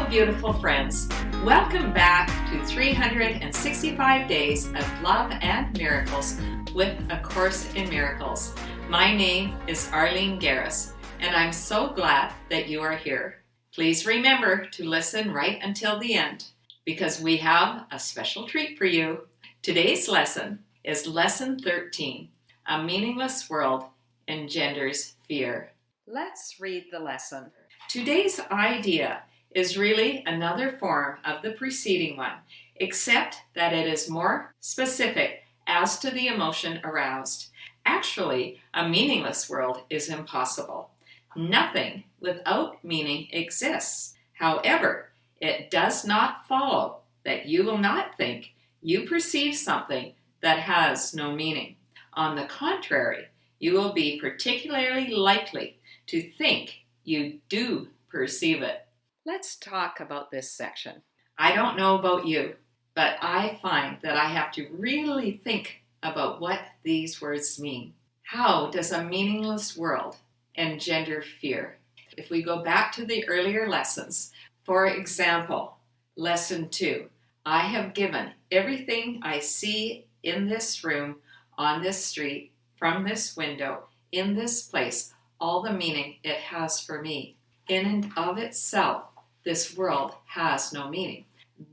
beautiful friends. Welcome back to 365 Days of Love and Miracles with A Course in Miracles. My name is Arlene Geres, and I'm so glad that you are here. Please remember to listen right until the end, because we have a special treat for you. Today's lesson is Lesson 13, A Meaningless World Engenders Fear. Let's read the lesson. Today's idea is really another form of the preceding one, except that it is more specific as to the emotion aroused. Actually, a meaningless world is impossible. Nothing without meaning exists. However, it does not follow that you will not think you perceive something that has no meaning. On the contrary, you will be particularly likely to think you do perceive it. Let's talk about this section. I don't know about you, but I find that I have to really think about what these words mean. How does a meaningless world engender fear? If we go back to the earlier lessons, for example, Lesson 2, I have given everything I see in this room, on this street, from this window, in this place, all the meaning it has for me. In and of itself, this world has no meaning.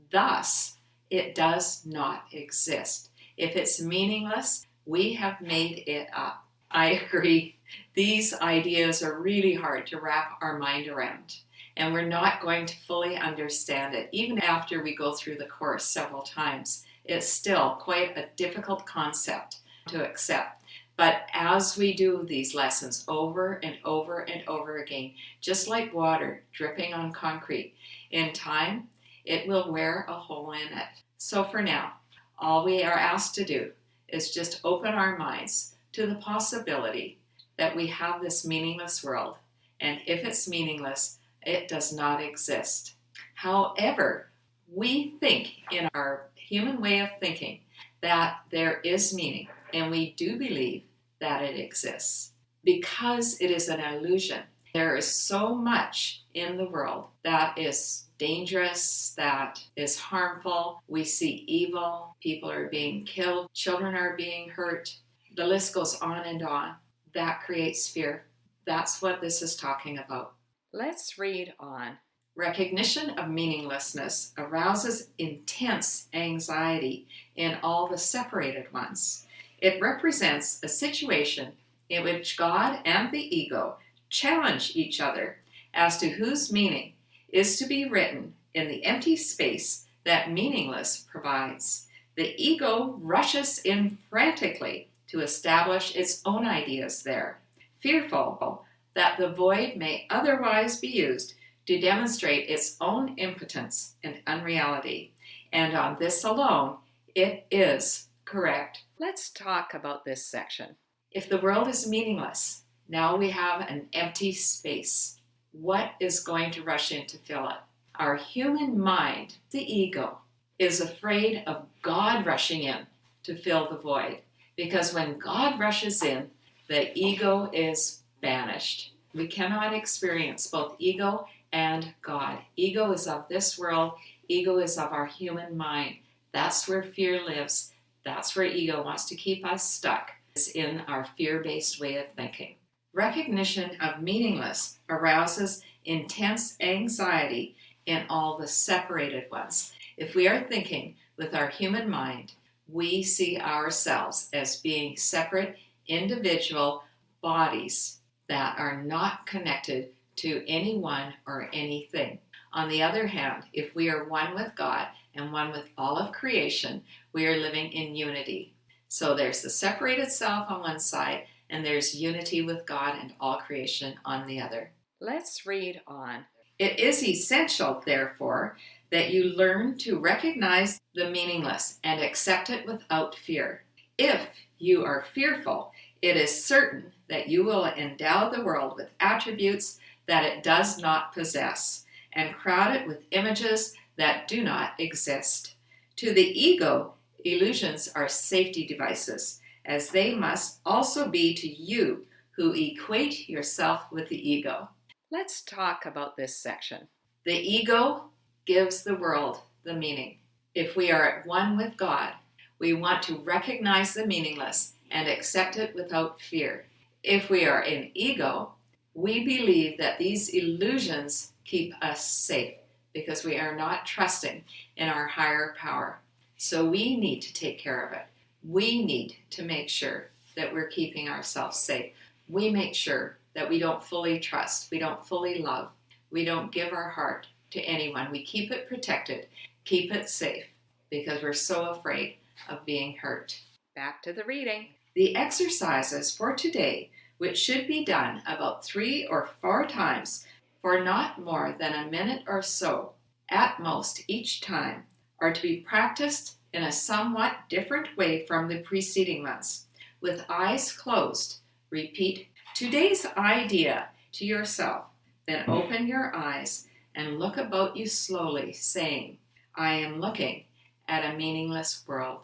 Thus, it does not exist. If it's meaningless, we have made it up. I agree. These ideas are really hard to wrap our mind around, and we're not going to fully understand it. Even after we go through the course several times, it's still quite a difficult concept to accept. But as we do these lessons over and over and over again, just like water dripping on concrete, in time, it will wear a hole in it. So for now, all we are asked to do is just open our minds to the possibility that we have this meaningless world. And if it's meaningless, it does not exist. However, we think in our human way of thinking that there is meaning, and we do believe that it exists. Because it is an illusion, there is so much in the world that is dangerous, that is harmful. We see evil, people are being killed, children are being hurt. The list goes on and on. That creates fear. That's what this is talking about. Let's read on. Recognition of meaninglessness arouses intense anxiety in all the separated ones. It represents a situation in which God and the ego challenge each other as to whose meaning is to be written in the empty space that meaningless provides. The ego rushes in frantically to establish its own ideas there, fearful that the void may otherwise be used to demonstrate its own impotence and unreality. And on this alone, it is correct. Let's talk about this section. If the world is meaningless, now we have an empty space. What is going to rush in to fill it? Our human mind, the ego, is afraid of God rushing in to fill the void. Because when God rushes in, the ego is banished. We cannot experience both ego and God. Ego is of this world. Ego is of our human mind. That's where fear lives. That's where ego wants to keep us stuck, is in our fear-based way of thinking. Recognition of meaningless arouses intense anxiety in all the separated ones. If we are thinking with our human mind, we see ourselves as being separate individual bodies that are not connected to anyone or anything. On the other hand, if we are one with God and one with all of creation, we are living in unity. So there's the separated self on one side, and there's unity with God and all creation on the other. Let's read on. It is essential, therefore, that you learn to recognize the meaningless and accept it without fear. If you are fearful, it is certain that you will endow the world with attributes that it does not possess, and crowd it with images that do not exist. To the ego, illusions are safety devices, as they must also be to you who equate yourself with the ego. Let's talk about this section. The ego gives the world the meaning. If we are at one with God, we want to recognize the meaningless and accept it without fear. If we are in ego, we believe that these illusions keep us safe because we are not trusting in our higher power. So we need to take care of it. We need to make sure that we're keeping ourselves safe. We make sure that we don't fully trust, we don't fully love, we don't give our heart to anyone. We keep it protected, keep it safe, because we're so afraid of being hurt. Back to the reading. The exercises for today, which should be done about 3 or 4 times for not more than a minute or so, at most each time, are to be practiced in a somewhat different way from the preceding ones. With eyes closed, repeat today's idea to yourself. Then open your eyes and look about you slowly, saying, I am looking at a meaningless world.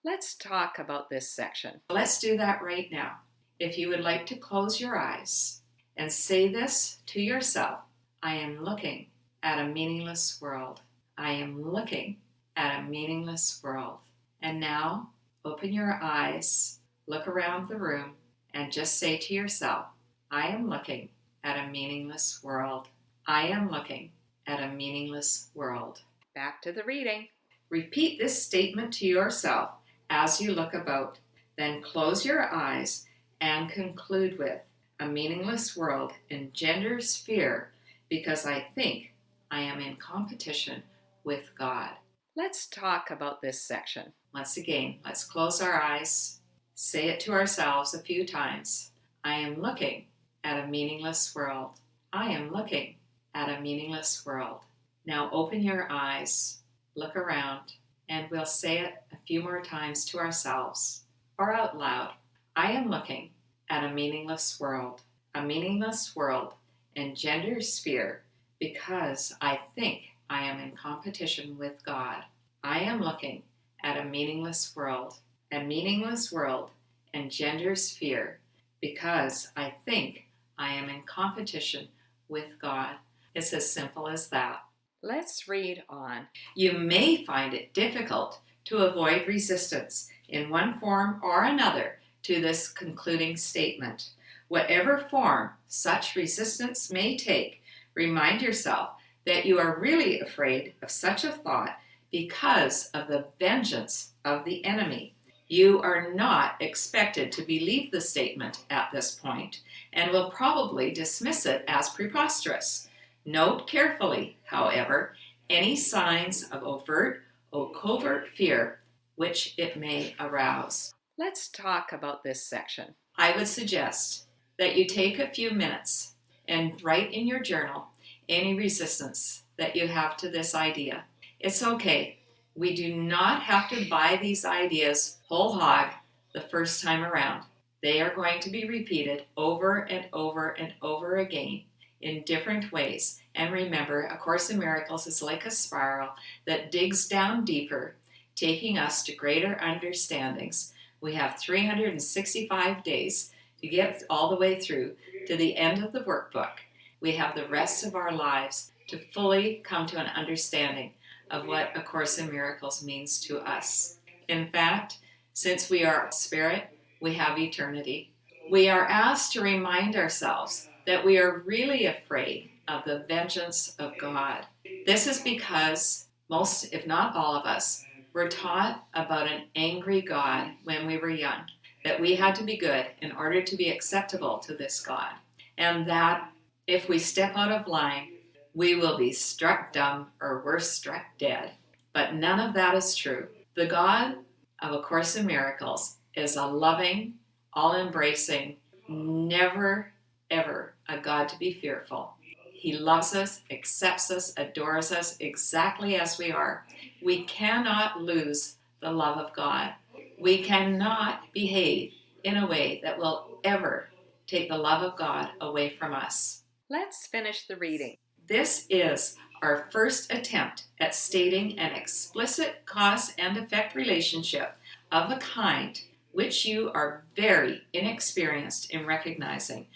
Let's talk about this section. Let's do that right now. If you would like to close your eyes and say this to yourself, I am looking at a meaningless world. I am looking at a meaningless world. And now, open your eyes, look around the room, and just say to yourself, I am looking at a meaningless world. I am looking at a meaningless world. Back to the reading. Repeat this statement to yourself as you look about. Then close your eyes and conclude with, a meaningless world engenders fear because I think I am in competition with God. Let's talk about this section. Once again, let's close our eyes, say it to ourselves a few times. I am looking at a meaningless world. I am looking at a meaningless world. Now open your eyes, look around, and we'll say it a few more times to ourselves or out loud. I am looking at a meaningless world. A meaningless world engenders fear because I think I am in competition with God. I am looking at a meaningless world. A meaningless world engenders fear because I think I am in competition with God. It's as simple as that. Let's read on. You may find it difficult to avoid resistance in one form or another to this concluding statement. Whatever form such resistance may take, remind yourself that you are really afraid of such a thought because of the vengeance of the enemy. You are not expected to believe the statement at this point and will probably dismiss it as preposterous. Note carefully, however, any signs of overt or covert fear which it may arouse. Let's talk about this section. I would suggest that you take a few minutes and write in your journal any resistance that you have to this idea. It's okay. We do not have to buy these ideas whole hog the first time around. They are going to be repeated over and over and over again in different ways. And remember, A Course in Miracles is like a spiral that digs down deeper, taking us to greater understandings. We have 365 days to get all the way through to the end of the workbook. We have the rest of our lives to fully come to an understanding of what A Course in Miracles means to us. In fact, since we are spirit, we have eternity. We are asked to remind ourselves that we are really afraid of the vengeance of God. This is because most, if not all of us, were taught about an angry God when we were young, that we had to be good in order to be acceptable to this God, and that if we step out of line, we will be struck dumb or worse, struck dead. But none of that is true. The God of A Course in Miracles is a loving, all-embracing, never, ever a God to be fearful. He loves us, accepts us, adores us exactly as we are. We cannot lose the love of God. We cannot behave in a way that will ever take the love of God away from us. Let's finish the reading. This is our first attempt at stating an explicit cause and effect relationship of a kind which you are very inexperienced in recognizing.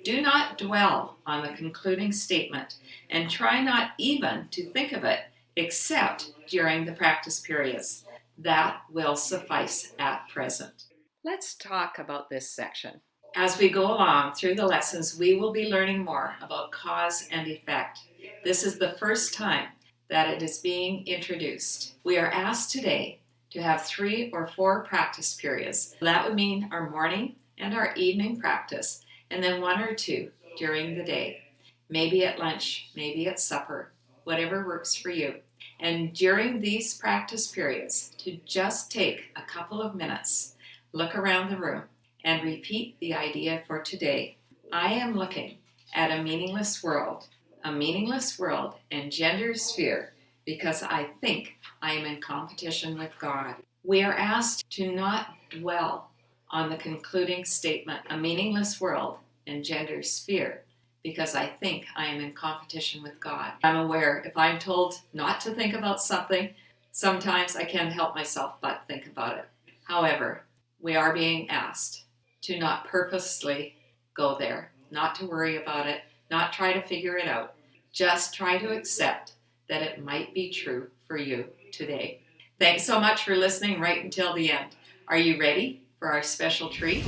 Do not dwell on the concluding statement and try not even to think of it except during the practice periods. That will suffice at present. Let's talk about this section. As we go along through the lessons, we will be learning more about cause and effect. This is the first time that it is being introduced. We are asked today to have 3 or 4 practice periods. That would mean our morning and our evening practice, and then 1 or 2 during the day. Maybe at lunch, maybe at supper, whatever works for you. And during these practice periods, to just take a couple of minutes, look around the room, and repeat the idea for today. I am looking at a meaningless world. A meaningless world engenders fear because I think I am in competition with God. We are asked to not dwell on the concluding statement, a meaningless world engenders fear because I think I am in competition with God. I'm aware if I'm told not to think about something, sometimes I can't help myself but think about it. However, we are being asked to not purposely go there, not to worry about it, not try to figure it out. Just try to accept that it might be true for you today. Thanks so much for listening right until the end. Are you ready for our special treat?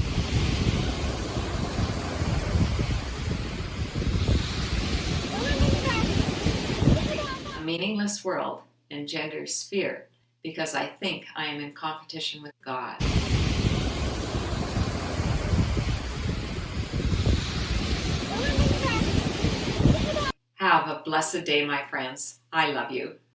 A meaningless world engenders fear because I think I am in competition with God. Have a blessed day, my friends. I love you.